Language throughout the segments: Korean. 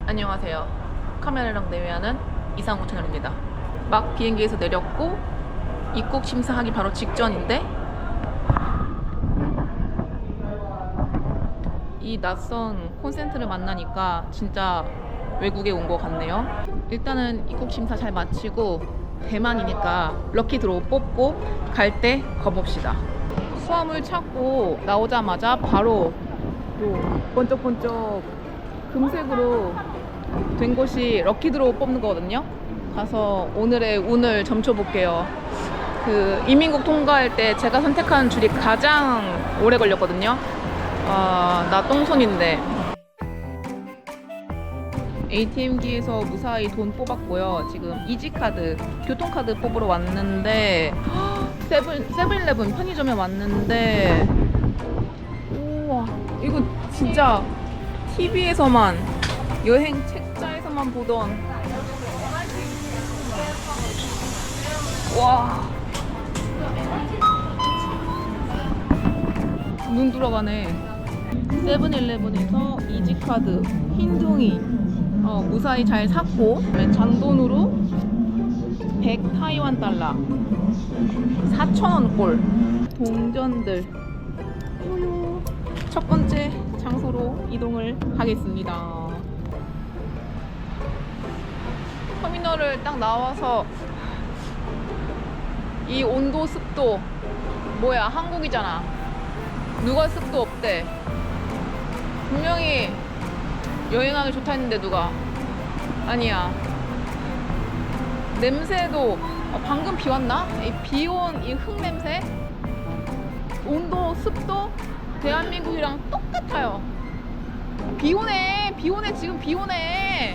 안녕하세요. 카메라랑 내외하는 이상우 채널입니다. 막 비행기에서 내렸고 입국 심사하기 바로 직전인데 이 낯선 콘센트를 만나니까 진짜 외국에 온 것 같네요. 일단은 입국 심사 잘 마치고 대만이니까 럭키 드로우 뽑고 갈 때 가봅시다. 수화물 찾고 나오자마자 바로 요 번쩍번쩍 금색으로 된 곳이 럭키 드로우 뽑는 거거든요. 가서 오늘의 운을 점쳐볼게요. 그 이민국 통과할 때 제가 선택한 줄이 가장 오래 걸렸거든요. 나 똥손인데. ATM기에서 무사히 돈 뽑았고요. 지금 이지카드, 교통카드 뽑으러 왔는데 세븐일레븐 편의점에 왔는데 우와, 이거 진짜 TV에서만, 여행 책자에서만 보던, 와, 눈 돌아가네. 세븐일레븐에서 이지카드 흰둥이 무사히 잘 샀고, 잔돈으로 100 타이완 달러 4,000원 꼴 동전들. 첫 번째 장소로 이동을 하겠습니다. 터미널을 딱 나와서 이 온도 습도 뭐야, 한국이잖아. 누가 습도 없대. 분명히 여행하기 좋다 했는데 누가. 아니야. 냄새도 방금 비 왔나? 비온 이 흙 냄새, 온도 습도 대한민국이랑 똑같아요. 비 오네, 비 오네, 지금 비 오네.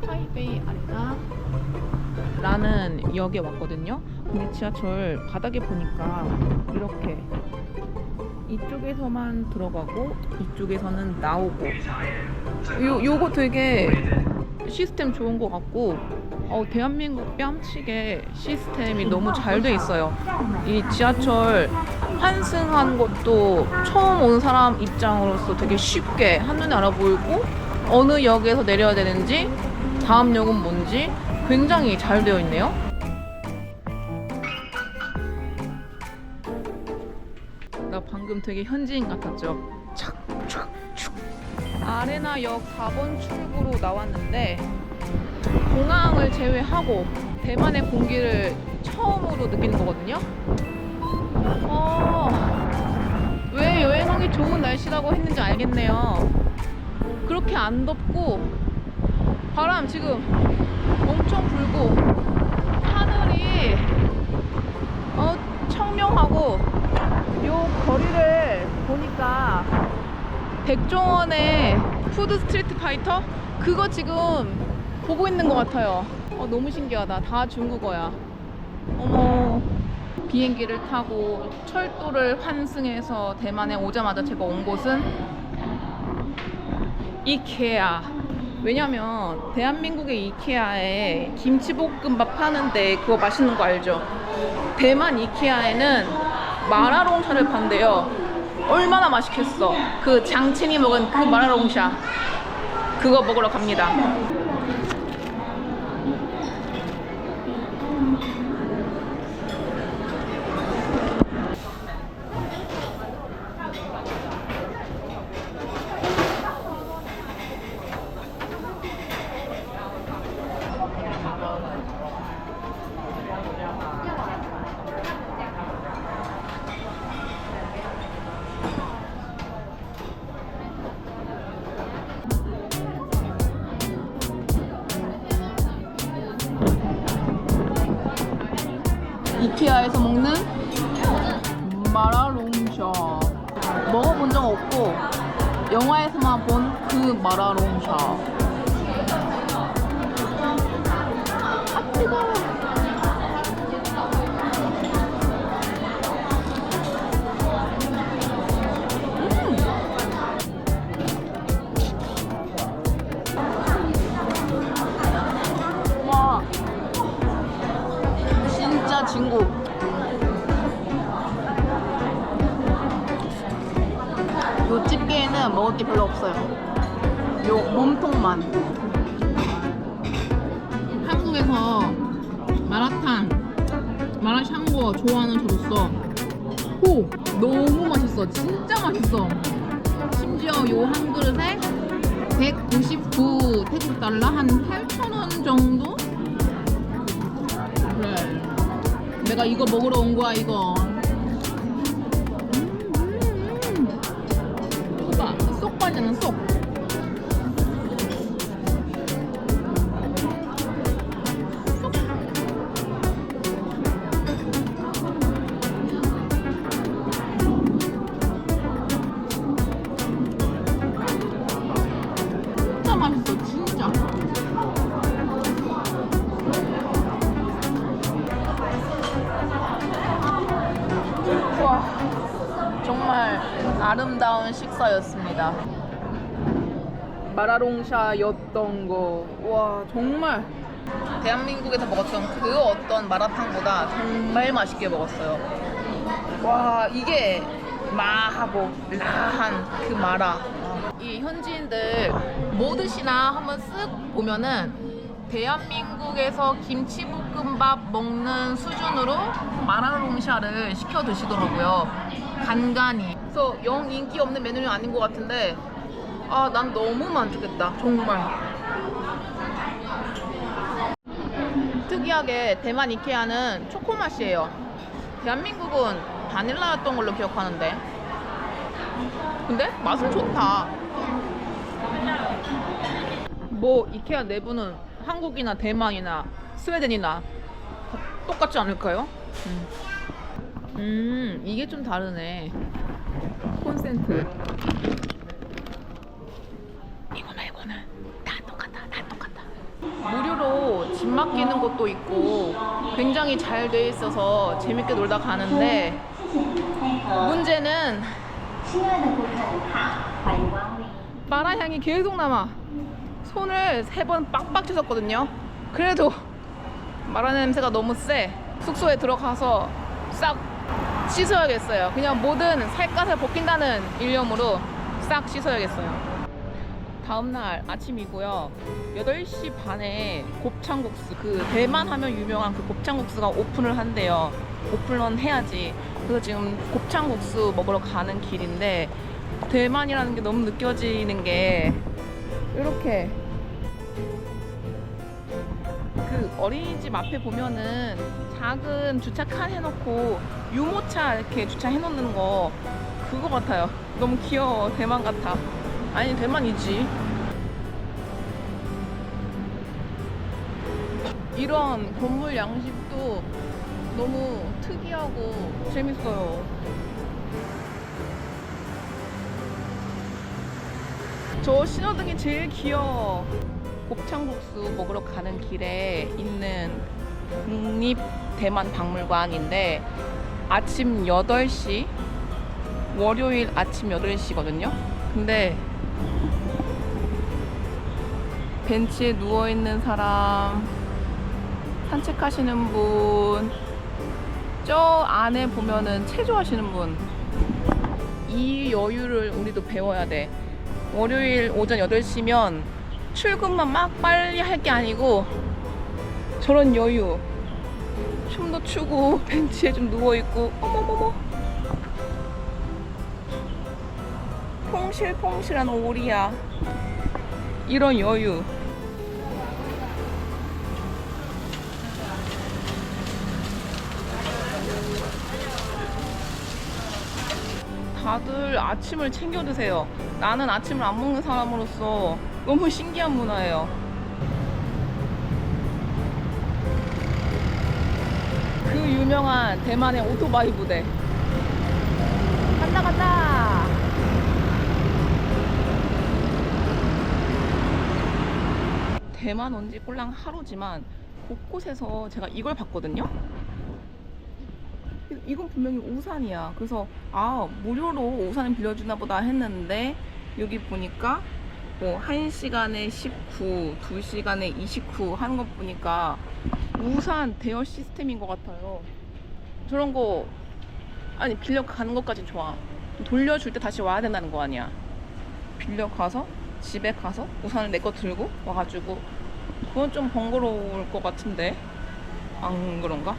타이베이 아레나 라는 역에 왔거든요. 근데 지하철 바닥에 보니까 이렇게 이쪽에서만 들어가고 이쪽에서는 나오고, 요거 되게 시스템 좋은 것 같고, 대한민국 뺨치게 시스템이 너무 잘 돼 있어요. 이 지하철 환승한 것도 처음 온 사람 입장으로서 되게 쉽게 한눈에 알아보이고, 어느 역에서 내려야 되는지, 다음 역은 뭔지 굉장히 잘 되어 있네요. 나 방금 되게 현지인 같았죠? 착착착. 아레나역 4번 출구로 나왔는데, 공항을 제외하고 대만의 공기를 처음으로 느끼는 거거든요. 왜 여행하기 좋은 날씨라고 했는지 알겠네요. 그렇게 안 덥고, 바람 지금 엄청 불고, 하늘이 청명하고, 요 거리를 보니까 백종원의 푸드 스트리트 파이터? 그거 지금 보고 있는 것 같아요. 너무 신기하다. 다 중국어야. 어머. 비행기를 타고 철도를 환승해서 대만에 오자마자 제가 온 곳은 이케아. 왜냐면 대한민국의 이케아에 김치볶음밥 파는데 그거 맛있는 거 알죠? 대만 이케아에는 마라롱샤를 판대요. 얼마나 맛있겠어. 그 장첸이 먹은 그 마라롱샤, 그거 먹으러 갑니다. 이케아에서 먹는 마라롱샤 먹어본 적 없고 영화에서만 본 그 마라롱샤. 아 뜨거워. 요 집게에는 먹을 게 별로 없어요. 요 몸통만. 한국에서 마라탕, 마라샹궈 좋아하는 저로서 너무 맛있어. 진짜 맛있어. 심지어 요 한 그릇에 199 태국 달러, 한 8,000원 정도? 그래. 내가 이거 먹으러 온 거야, 이거. 오빠, 쏙 빠지는 쏙. 진짜 맛있어, 진짜. 와, 정말 아름다운 식사였습니다. 마라롱샤였던 거, 와, 정말 대한민국에서 먹었던 그 어떤 마라탕보다 정말 맛있게 먹었어요. 와, 이게 마하고 라한 그 마라. 이 현지인들 뭐 드시나 한번 쓱 보면은 대한민국에서 김치볶음밥 먹는 수준으로 마라롱샤를 시켜 드시더라고요. 간간히. 그래서 영 인기 없는 메뉴는 아닌 것 같은데, 아, 난 너무 만족했다. 정말. 특이하게 대만 이케아는 초코 맛이에요. 대한민국은 바닐라였던 걸로 기억하는데, 근데 맛은 좋다. 뭐 이케아 내부는 한국이나 대만이나 스웨덴이나 다 똑같지 않을까요? 이게 좀 다르네. 콘센트. 이거 말고는 다 똑같다. 무료로 집 맡기는 곳도 있고 굉장히 잘 돼 있어서 재밌게 놀다 가는데, 문제는 마라 향이 계속 남아. 손을 3번 빡빡 씻었거든요. 그래도 마라 냄새가 너무 세. 숙소에 들어가서 싹 씻어야겠어요. 그냥 모든 살갗을 벗긴다는 일념으로 싹 씻어야겠어요. 다음날 아침이고요. 8시 반에 곱창국수, 그 대만 하면 유명한 그 곱창국수가 오픈을 한대요. 오픈은 해야지. 그래서 지금 곱창국수 먹으러 가는 길인데, 대만이라는 게 너무 느껴지는 게, 이렇게 그 어린이집 앞에 보면은 작은 주차칸 해놓고 유모차 이렇게 주차해놓는 거, 그거 같아요. 너무 귀여워. 대만 같아. 아니, 대만이지. 이런 건물 양식도 너무 특이하고 재밌어요. 저 신호등이 제일 귀여워. 곱창국수 먹으러 가는 길에 있는 국립 대만 박물관인데, 아침 8시, 월요일 아침 8시거든요. 근데 벤치에 누워있는 사람, 산책하시는 분, 저 안에 보면은 체조하시는 분, 이 여유를 우리도 배워야 돼. 월요일 오전 8시면 출근만 막 빨리 할 게 아니고 저런 여유, 춤도 추고 벤치에 좀 누워있고, 어머머머, 퐁실퐁실한 오리야. 이런 여유. 다들 아침을 챙겨 드세요. 나는 아침을 안 먹는 사람으로서 너무 신기한 문화예요. 그 유명한 대만의 오토바이 부대. 간다. 대만 온 지 꼴랑 하루지만 곳곳에서 제가 이걸 봤거든요. 이건 분명히 우산이야. 그래서 무료로 우산을 빌려주나 보다 했는데, 여기 보니까 뭐 1시간에 19, 2시간에 29 하는 거 보니까 우산 대여 시스템인 것 같아요. 저런 거, 아니, 빌려 가는 것까진 좋아. 돌려줄 때 다시 와야 된다는 거 아니야. 빌려가서 집에 가서 우산을 내 거 들고 와가지고 그건 좀 번거로울 것 같은데 안 그런가?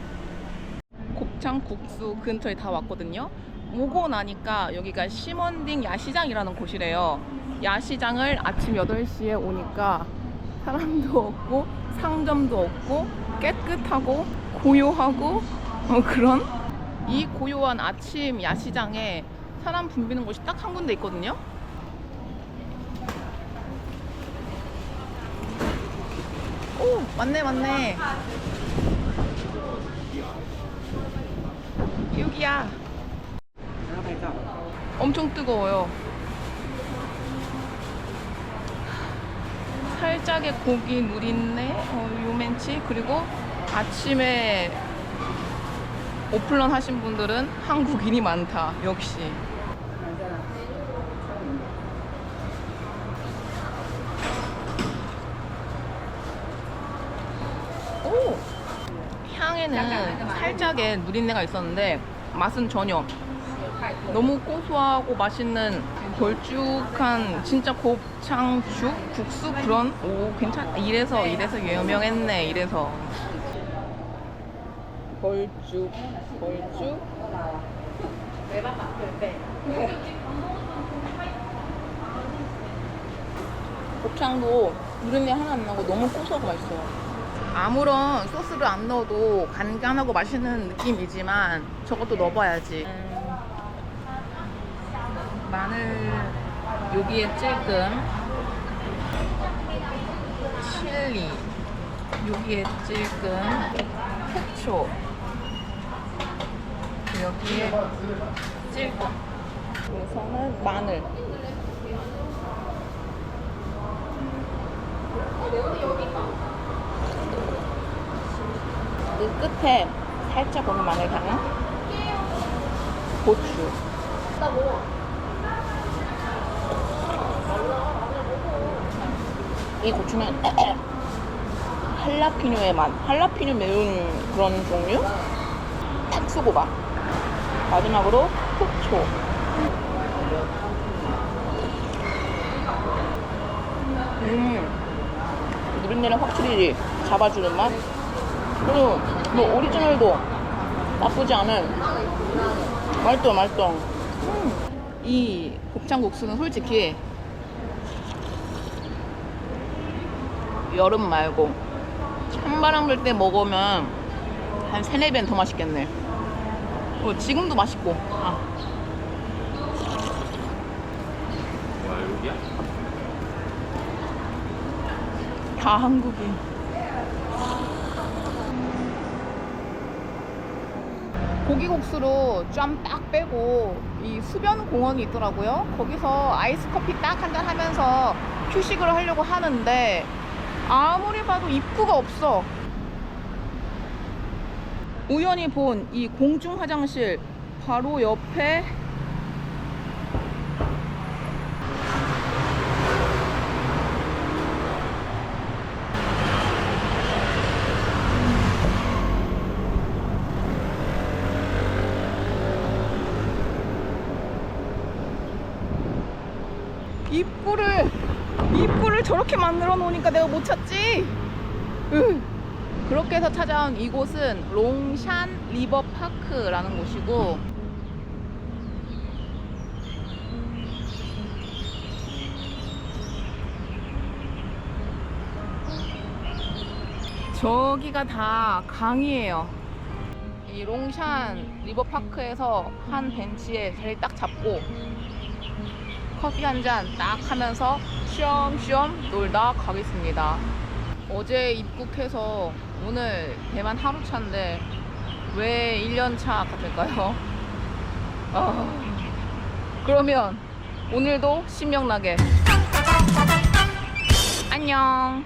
곱창 국수 근처에 다 왔거든요. 오고 나니까 여기가 시먼딩 야시장이라는 곳이래요. 야시장을 아침 8시에 오니까 사람도 없고 상점도 없고 깨끗하고 고요하고 그런 이 고요한 아침 야시장에 사람 붐비는 곳이 딱 한 군데 있거든요. 오, 맞네. 여기야. 엄청 뜨거워요. 살짝의 고기 누린내, 요멘치. 그리고 아침에 오픈런 하신 분들은 한국인이 많다. 역시. 오! 향에는 살짝의 누린내가 있었는데 맛은 전혀. 너무 고소하고 맛있는 걸쭉한 진짜 곱창죽 국수 그런. 오, 괜찮다. 이래서 유명했네. 이래서 걸쭉 곱창도 누린내 하나 안 나고 너무 고소하고 맛있어요. 아무런 소스를 안 넣어도 간간하고 맛있는 느낌이지만 저것도 넣어봐야지. 마늘 여기에 찔끔, 칠리 여기에 찔끔, 후초 여기에 찔끔. 우선은 마늘. 그 끝에 살짝 오는 마늘향, 고추. 이 고추는 할라피뇨의 맛. 할라피뇨 매운 그런 종류? 딱 쓰고 봐. 마지막으로 후초. 누린내를 확실히 잡아주는 맛. 그리고 뭐 오리지널도 나쁘지 않은 맛있어. 이 곱창국수는 솔직히 여름 말고 찬바람 불 때 먹으면 한 3-4배는 더 맛있겠네. 지금도 맛있고. 와, 여기야? 다 한국인. 고기국수로 좀 딱 빼고 이 수변 공원이 있더라고요. 거기서 아이스 커피 딱 한잔 하면서 휴식을 하려고 하는데 아무리 봐도 입구가 없어. 우연히 본 이 공중 화장실 바로 옆에 입구를 저렇게 만들어 놓으니까 내가 못 찾지. 그렇게 해서 찾아온 이곳은 롱샨 리버파크라는 곳이고, 저기가 다 강이에요. 이 롱샨 리버파크에서 한 벤치에 자리 딱 잡고 커피 한 잔 딱 하면서 쉬엄쉬엄 놀다 가겠습니다. 어제 입국해서 오늘 대만 하루 차인데 왜 1년차 같을까요? 그러면 오늘도 신명나게 안녕.